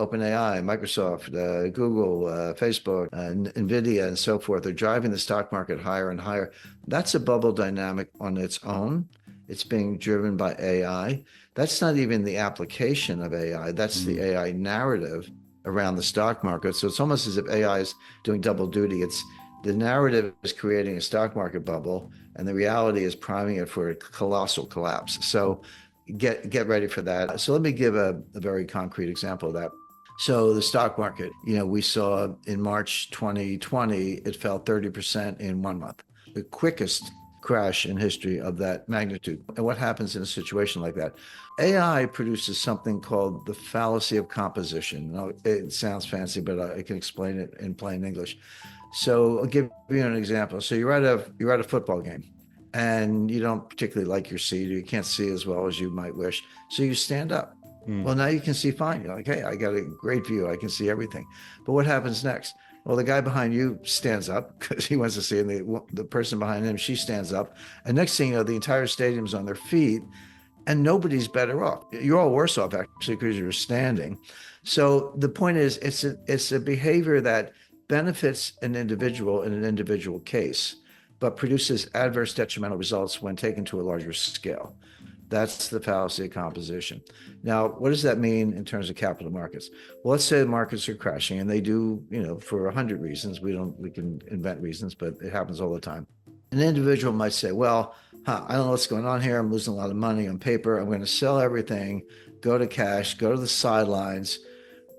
OpenAI, Microsoft, Google, Facebook, NVIDIA, and so forth are driving the stock market higher and higher. That's a bubble dynamic on its own. It's being driven by AI. That's not even the application of AI. That's the AI narrative around the stock market. So it's almost as if AI is doing double duty. It's the narrative is creating a stock market bubble, and the reality is priming it for a colossal collapse. So get ready for that. So let me give a very concrete example of that. So the stock market, we saw in March 2020, it fell 30% in 1 month, the quickest crash in history of that magnitude. And what happens in a situation like that? AI produces something called the fallacy of composition. Now, it sounds fancy, but I can explain it in plain English. So I'll give you an example. So you're at a football game, and you don't particularly like your seat, or you can't see as well as you might wish. So you stand up. Well, now you can see fine. You're like, hey, I got a great view. I can see everything. But what happens next? Well, the guy behind you stands up because he wants to see, and the person behind him, she stands up. And next thing you know, the entire stadium's on their feet, and nobody's better off. You're all worse off, actually, because you're standing. So the point is, it's a behavior that benefits an individual in an individual case, but produces adverse detrimental results when taken to a larger scale. That's the fallacy of composition. Now, what does that mean in terms of capital markets? Well, let's say the markets are crashing, and they do, for 100 reasons. We can invent reasons, but it happens all the time. An individual might say, well, I don't know what's going on here. I'm losing a lot of money on paper. I'm going to sell everything, go to cash, go to the sidelines,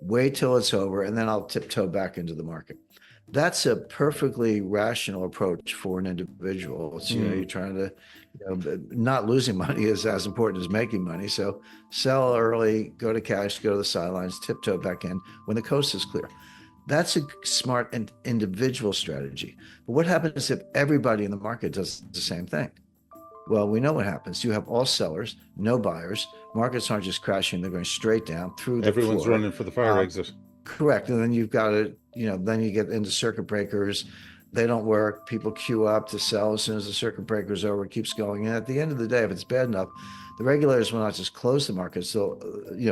wait till it's over, and then I'll tiptoe back into the market. That's a perfectly rational approach for an individual. It's, you're trying to, not losing money is as important as making money. So sell early, go to cash, go to the sidelines, tiptoe back in when the coast is clear. That's a smart and individual strategy. But what happens if everybody in the market does the same thing? Well, we know what happens. You have all sellers, no buyers. Markets aren't just crashing, they're going straight down through the Everyone's floor. running for the fire exit. Correct. And then you've got to, then you get into circuit breakers. They don't work. People queue up to sell as soon as the circuit breaker's over. It keeps going. And at the end of the day, if it's bad enough, the regulators will not just close the markets. So,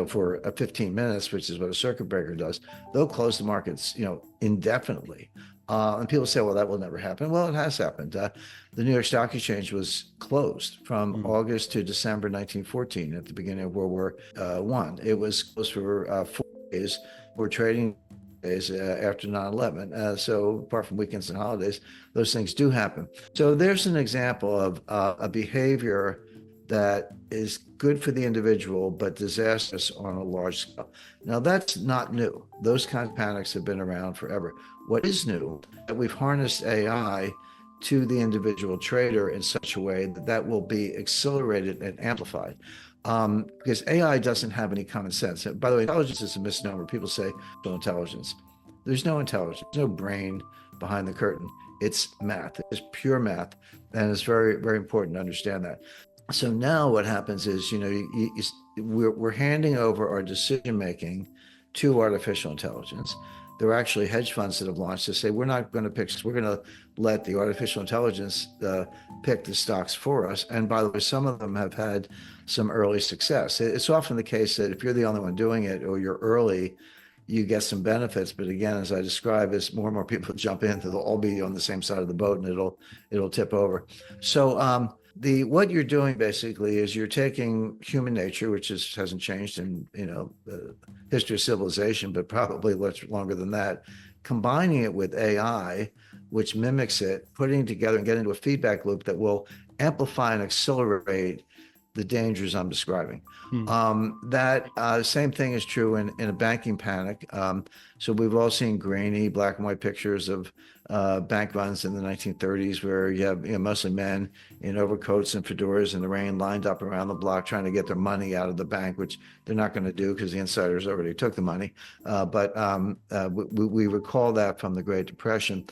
for 15 minutes, which is what a circuit breaker does, they'll close the markets, indefinitely. And people say, well, that will never happen. Well, it has happened. The New York Stock Exchange was closed from August to December 1914 at the beginning of World War I. It was closed for 4 days for trading days after 9/11. So apart from weekends and holidays, those things do happen. So there's an example of a behavior that is good for the individual, but disastrous on a large scale. Now, that's not new. Those kinds of panics have been around forever. What is new is that we've harnessed AI to the individual trader in such a way that that will be accelerated and amplified. Because AI doesn't have any common sense. And by the way, intelligence is a misnomer. People say no intelligence. There's no intelligence, no brain behind the curtain. It's math. It's pure math. And it's very, very important to understand that. So now what happens is, we're handing over our decision making to artificial intelligence. There are actually hedge funds that have launched to say, we're not going to pick, we're going to let the artificial intelligence pick the stocks for us. And by the way, some of them have had some early success. It's often the case that if you're the only one doing it or you're early, you get some benefits. But again, as I described, as more and more people jump in, they'll all be on the same side of the boat and it'll tip over. So what you're doing basically is you're taking human nature, which hasn't changed in the history of civilization, but probably much longer than that, combining it with AI, which mimics it, putting it together and getting into a feedback loop that will amplify and accelerate the dangers I'm describing. That same thing is true in a banking panic. So we've all seen grainy black and white pictures of bank runs in the 1930s where you have mostly men in overcoats and fedoras in the rain lined up around the block trying to get their money out of the bank, which they're not going to do because the insiders already took the money. But we recall that from the Great Depression.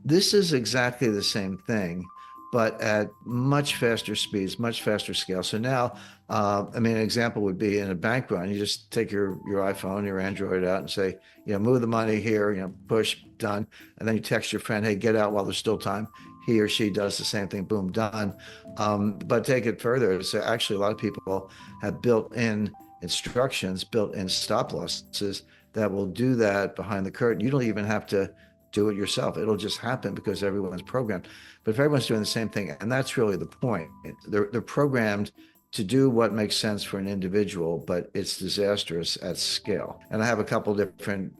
This is exactly the same thing, but at much faster speeds, much faster scale. So now, an example would be in a bank run, you just take your iPhone, your Android out and say, move the money here, push, done. And then you text your friend, hey, get out while there's still time. He or she does the same thing, boom, done. But take it further. So actually a lot of people have built-in instructions, built-in stop losses that will do that behind the curtain. You don't even have to do it yourself. It'll just happen because everyone's programmed. But if everyone's doing the same thing, and that's really the point, they're programmed to do what makes sense for an individual, but it's disastrous at scale. And I have a couple different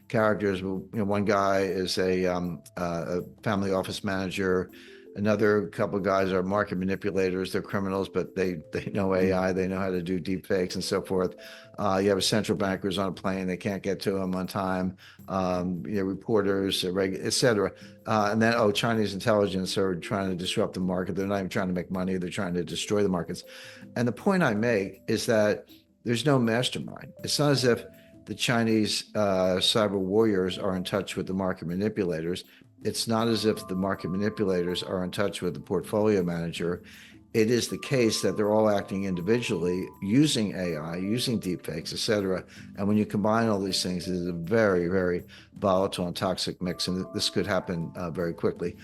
characters. One guy is a family office manager. Another couple of guys are market manipulators. They're criminals, but they know AI. They know how to do deep fakes and so forth. You have a central bankers on a plane. They can't get to them on time. Reporters, et cetera. And then, Chinese intelligence are trying to disrupt the market. They're not even trying to make money. They're trying to destroy the markets. And the point I make is that there's no mastermind. It's not as if the Chinese cyber warriors are in touch with the market manipulators. It's not as if the market manipulators are in touch with the portfolio manager. It is the case that they're all acting individually, using AI, using deepfakes, et cetera. And when you combine all these things, it is a very, very volatile and toxic mix. And this could happen very quickly.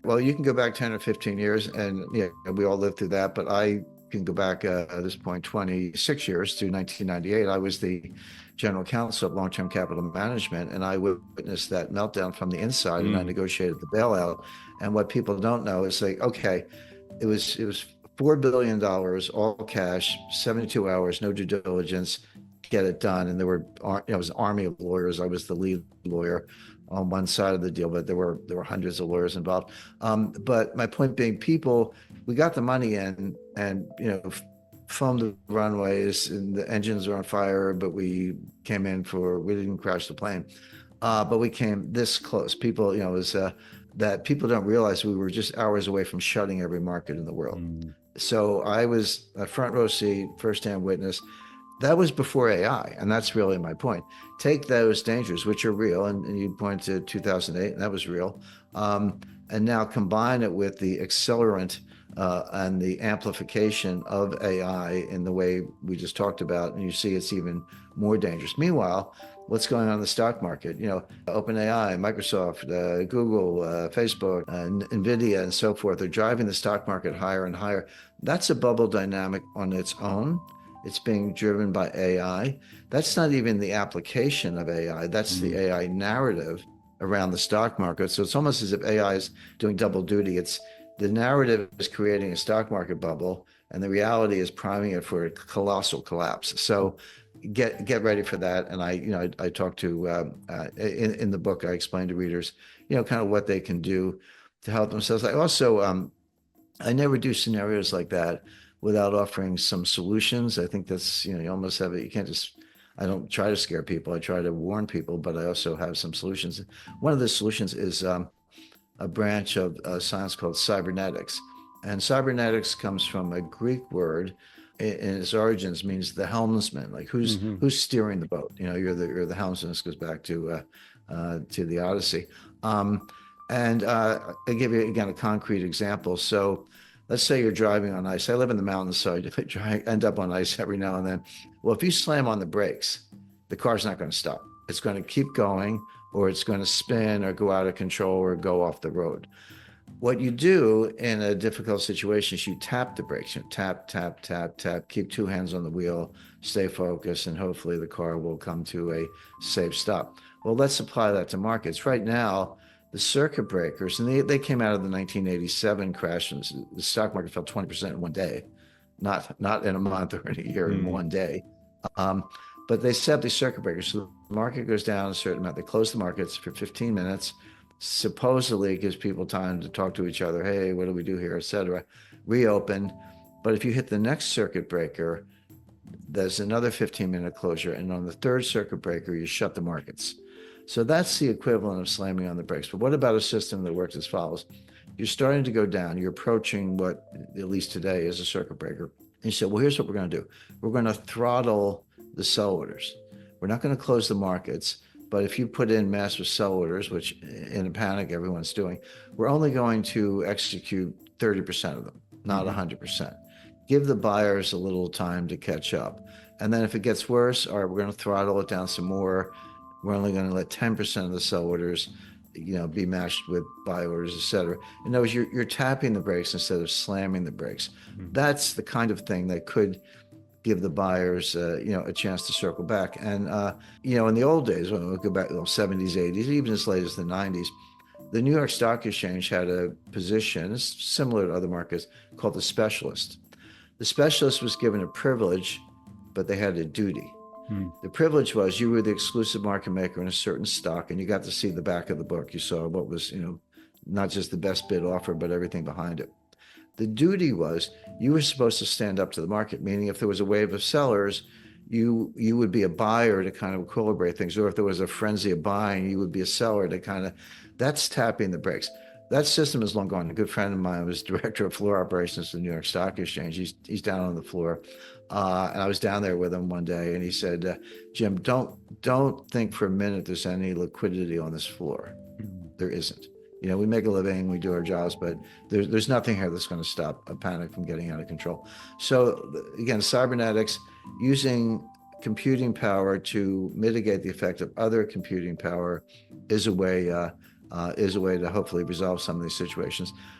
Well, you can go back 10 or 15 years, and we all lived through that. But I can go back at this point 26 years to 1998. I was the general counsel of long-term capital management, and I witnessed that meltdown from the inside, and I negotiated the bailout. And what people don't know is okay, it was $4 billion, all cash, 72 hours, no due diligence, get it done. And there were, it was an army of lawyers. I was the lead lawyer on one side of the deal, but there were hundreds of lawyers involved. But my point being, we got the money in, and foamed the runways, and the engines are on fire, but we didn't crash the plane, but we came this close. People, that people don't realize we were just hours away from shutting every market in the world. So I was a front row seat, firsthand witness. That was before AI, and that's really my point. Take those dangers, which are real, and you point to 2008, and that was real, and now combine it with the accelerant and the amplification of AI in the way we just talked about, and you see it's even more dangerous. Meanwhile, what's going on in the stock market? OpenAI, Microsoft, Google, Facebook, NVIDIA, and so forth are driving the stock market higher and higher. That's a bubble dynamic on its own. It's being driven by AI. That's not even the application of AI. That's the AI narrative around the stock market. So it's almost as if AI is doing double duty. The narrative is creating a stock market bubble, and the reality is priming it for a colossal collapse. So get ready for that. And I talk to in the book, I explain to readers, kind of what they can do to help themselves. I also I never do scenarios like that without offering some solutions. I think that's, you almost have it. You can't just, I don't try to scare people. I try to warn people, but I also have some solutions. One of the solutions is a branch of science called cybernetics. And cybernetics comes from a Greek word. In its origins means the helmsman, like who's steering the boat. You're the helmsman. This goes back to the Odyssey. And I'll give you again a concrete example. So let's say you're driving on ice. I live in the mountains, so I end up on ice every now and then. Well, if you slam on the brakes, the car's not going to stop. It's going to keep going, or it's going to spin or go out of control or go off the road. What you do in a difficult situation is you tap the brakes. Tap, tap, tap, tap. Keep two hands on the wheel, stay focused, and hopefully the car will come to a safe stop. Well, let's apply that to markets. Right now, the circuit breakers, and they came out of the 1987 crash, and the stock market fell 20% in one day, not in a month or in a year, in one day. But they set the circuit breakers. So the market goes down a certain amount. They close the markets for 15 minutes. Supposedly it gives people time to talk to each other. Hey, what do we do here, et cetera. Reopen. But if you hit the next circuit breaker, there's another 15-minute closure. And on the third circuit breaker, you shut the markets. So that's the equivalent of slamming on the brakes. But what about a system that works as follows? You're starting to go down. You're approaching what, at least today, is a circuit breaker. And you say, well, here's what we're going to do. We're going to throttle the sell orders. We're not going to close the markets. But if you put in massive sell orders, which in a panic everyone's doing, we're only going to execute 30% of them, not 100%. Give the buyers a little time to catch up. And then if it gets worse, all right, we're going to throttle it down some more. We're only going to let 10% of the sell orders, be matched with buy orders, et cetera. In other words, you're tapping the brakes instead of slamming the brakes. That's the kind of thing that could give the buyers, a chance to circle back. And, in the old days, when we go back to the 70s, 80s, even as late as the 90s, the New York Stock Exchange had a position, similar to other markets, called the specialist. The specialist was given a privilege, but they had a duty. The privilege was you were the exclusive market maker in a certain stock, and you got to see the back of the book. You saw what was, not just the best bid offer, but everything behind it. The duty was you were supposed to stand up to the market, meaning if there was a wave of sellers, you would be a buyer to kind of equilibrate things. Or if there was a frenzy of buying, you would be a seller to kind of, that's tapping the brakes. That system is long gone. A good friend of mine was director of floor operations at the New York Stock Exchange. He's down on the floor. And I was down there with him one day, and he said, Jim, don't think for a minute there's any liquidity on this floor. There isn't. We make a living, we do our jobs, but there's nothing here that's going to stop a panic from getting out of control. So again, cybernetics, using computing power to mitigate the effect of other computing power is a way to hopefully resolve some of these situations.